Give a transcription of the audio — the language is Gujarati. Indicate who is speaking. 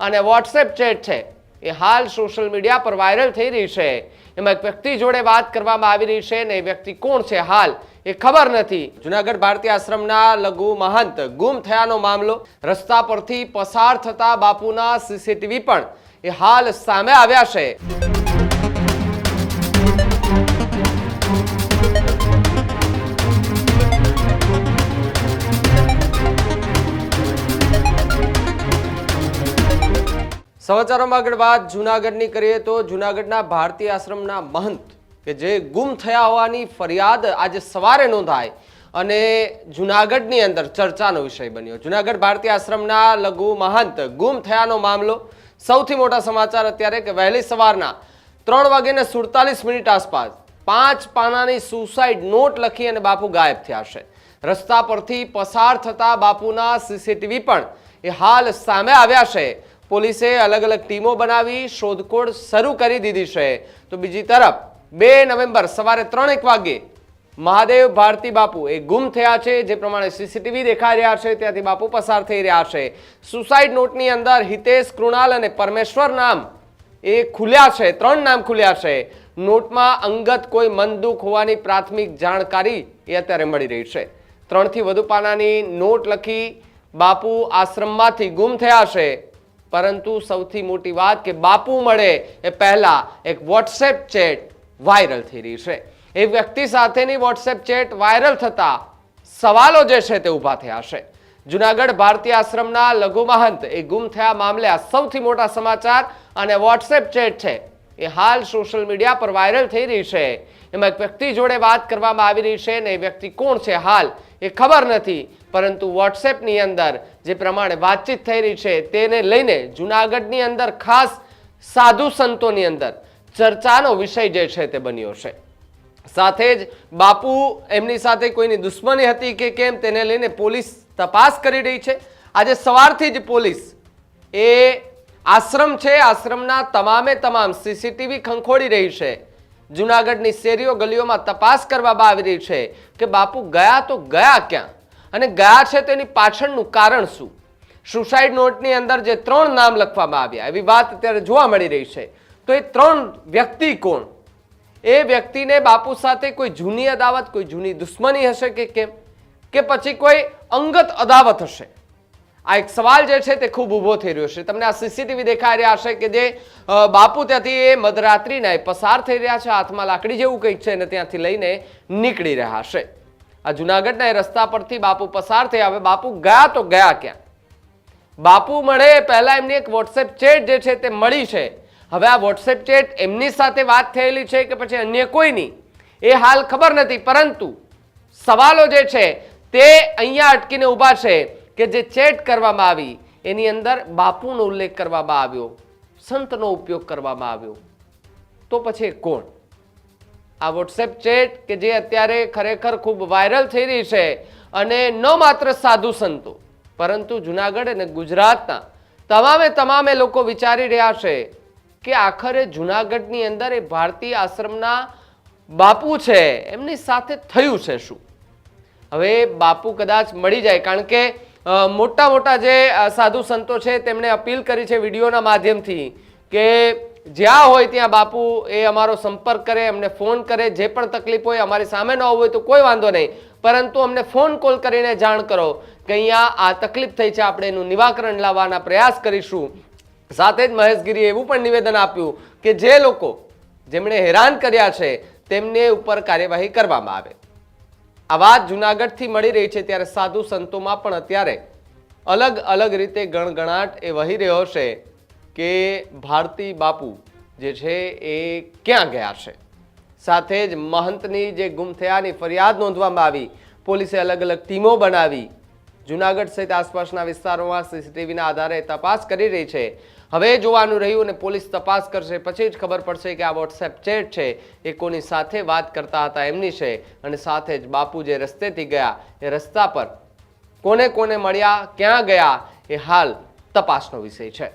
Speaker 1: અને વોટ્સએપ ચેટ છે એ હાલ સોશિયલ મીડિયા પર વાયરલ થઈ રહી છે। એમાં એક વ્યક્તિ જોડે વાત કરવામાં આવી રહી છે ને એ વ્યક્તિ કોણ છે હાલ એ ખબર નથી। જુનાગઢ ભારતીય આશ્રમના લઘુ મહંત ગુમ થયાનો મામલો, રસ્તા પરથી પસાર થતા બાપુના સીસીટીવી પણ એ હાલ સામે આવ્યા છે। સમાચારોમાં આગળ વાત જુનાગઢની કરીએ તો જુનાગઢના ભારતીય આશ્રમના મહંત કે જે ગુમ થયા હોવાની ફરિયાદ આજે સવારે નોંધાઈ અને જુનાગઢની અંદર ચર્ચાનો વિષય બન્યો। જુનાગઢ ભારતીય આશ્રમના લઘુ મહંત ગુમ થયાનો મામલો, સૌથી મોટા સમાચાર અત્યારે કે વહેલી સવારના 3:47 આસપાસ 5 પાનાની સુસાઇડ નોટ લખી અને બાપુ ગાયબ થયા છે। રસ્તા પરથી પસાર થતા બાપુના સીસીટીવી પણ એ હાલ સામે આવ્યા છે। પોલીસે અલગ અલગ ટીમો બનાવી શોધખોળ શરૂ કરી દીધી છે। તો બીજી તરફ 2 નવેમ્બર સવારે 3:01 વાગે મહાદેવ ભારતી બાપુ એ ગુમ થયા છે। જે પ્રમાણે સીસીટીવી દેખાઈ રહ્યા છે ત્યાંથી બાપુ પસાર થઈ રહ્યા છે। સુસાઇડ નોટની અંદર હિતેશ, કૃણાલ અને પરમેશ્વર નામ એ ખુલ્યા છે, 3 નામ ખુલ્યા છે। નોટમાં અંગત કોઈ મન દુઃખ હોવાની પ્રાથમિક જાણકારી એ અત્યારે મળી રહી છે। 3 થી વધુ પાનાની નોટ લખી બાપુ આશ્રમમાંથી ગુમ થયા છે। પરંતુ સૌથી મોટી વાત કે બાપુ મળે એ પહેલા એક વોટ્સએપ ચેટ વાયરલ થઈ રહી છે। એ વ્યક્તિ સાથેની વોટ્સએપ ચેટ વાયરલ થતા સવાલો જે છે તે ઊભા થયા છે। જુનાગઢ ભારતીય આશ્રમના લઘુ મહંત એ ગુમ થયા મામલે આ સૌથી મોટા સમાચાર અને વોટ્સએપ ચેટ છે એ હાલ સોશિયલ મીડિયા પર વાયરલ થઈ રહી છે। એમાં એક વ્યક્તિ જોડે વાત કરવામાં આવી રહી છે ને એ વ્યક્તિ કોણ છે હાલ એ ખબર નથી, પરંતુ વોટ્સએપની અંદર જે પ્રમાણે વાતચીત થઈ રહી છે તેને લઈને જુનાગઢની અંદર ખાસ સાધુ સંતોની અંદર ચર્ચાનો વિષય જે છે તે બન્યો છે। સાથે જ બાપુ એમની સાથે કોઈની દુશ્મની હતી કે કેમ તેને લઈને પોલીસ તપાસ કરી રહી છે। આજે સવારથી જ પોલીસ એ આશ્રમ છે, આશ્રમના તમામ સીસીટીવી ખંખોળી રહી છે। જુનાગઢની શેરીઓ ગલીઓમાં તપાસ કરવામાં આવી રહી છે કે બાપુ ગયા તો ગયા ક્યાં અને ગયા છે તેની પાછળનું કારણ શું। સુસાઇડ નોટની અંદર જે 3 નામ લખવામાં આવ્યા એવી વાત અત્યારે જોવા મળી રહી છે। તો એ 3 વ્યક્તિ કોણ? એ વ્યક્તિને બાપુ સાથે કોઈ જૂની અદાવત, કોઈ જૂની દુશ્મની હશે કે કેમ, કે પછી કોઈ અંગત અદાવત હશે? આ એક સવાલ જે છે તે ખૂબ ઊભો થઈ રહ્યો છે। તમને આ સીસીટીવી દેખાઈ રહ્યા હશે કે જે બાપુ ત્યાંથી એ મધરાત્રિના પસાર થઈ રહ્યા છે, હાથમાં લાકડી જેવું કંઈક છે અને ત્યાંથી લઈને નીકળી રહ્યા છે। આ જુનાગઢના એ રસ્તા પરથી બાપુ પસાર થયા। હવે બાપુ ગયા તો ગયા ક્યાં? બાપુ મળે પહેલા એમની એક વોટ્સએપ ચેટ જે છે તે મળી છે। હવે આ વોટ્સએપ ચેટ એમની સાથે વાત થયેલી છે કે પછી અન્ય કોઈની એ હાલ ખબર નથી, પરંતુ સવાલો જે છે તે અહીંયા અટકીને ઊભા છે કે જે ચેટ કરવામાં આવી એની અંદર બાપુનો ઉલ્લેખ કરવામાં આવ્યો, સંતનો ઉપયોગ કરવામાં આવ્યો, તો પછી કોણ? આ વોટ્સએપ ચેટ કે જે અત્યારે ખરેખર ખૂબ વાયરલ થઈ રહી છે અને ન માત્ર સાધુ સંતો પરંતુ જુનાગઢ અને ગુજરાતના તમામે લોકો વિચારી રહ્યા છે કે આખરે જુનાગઢની અંદર એ ભારતીય આશ્રમના બાપુ છે એમની સાથે થયું છે શું? હવે બાપુ કદાચ મળી જાય, કારણ કે મોટા જે સાધુ સંતો છે તેમણે અપીલ કરી છે વિડીયોના માધ્યમથી કે જ્યાં હોય ત્યાં બાપુ એ અમારો સંપર્ક કરે, અમને ફોન કરે, જે પણ તકલીફ હોય અમારી સામે ન હોય તો કોઈ વાંધો નહીં, પરંતુ અમને ફોન કોલ કરીને જાણ કરો કે અહીંયા આ તકલીફ થઈ છે, આપણે એનું નિવારણ લાવવાના પ્રયાસ કરીશું। સાથે જ મહેશગીરીએ એવું પણ નિવેદન આપ્યું કે જે લોકો જેમણે હેરાન કર્યા છે તેમને ઉપર કાર્યવાહી કરવામાં આવે। આ વાત જુનાગઢથી મળી રહી છે ત્યારે સાધુ સંતોમાં પણ અત્યારે અલગ રીતે ગણગણાટ એ વહી રહ્યો છે કે ભારતી બાપુ જે છે એ ક્યાં ગયા છે। સાથે જ મહંતની જે ગુમ થયાની ફરિયાદ નોંધવામાં આવી, પોલીસે અલગ ટીમો બનાવી જુનાગઢ સહિત આસપાસના વિસ્તારોમાં સીસીટીવીના આધારે તપાસ કરી રહી છે। હવે જોવાનું રહ્યું અને પોલીસ તપાસ કરશે પછી જ ખબર પડશે કે આ વોટ્સએપ ચેટ છે એ કોની સાથે વાત કરતા હતા એમની છે, અને સાથે જ બાપુ જે રસ્તેથી ગયા એ રસ્તા પર કોને મળ્યા, ક્યાં ગયા એ હાલ તપાસનો વિષય છે।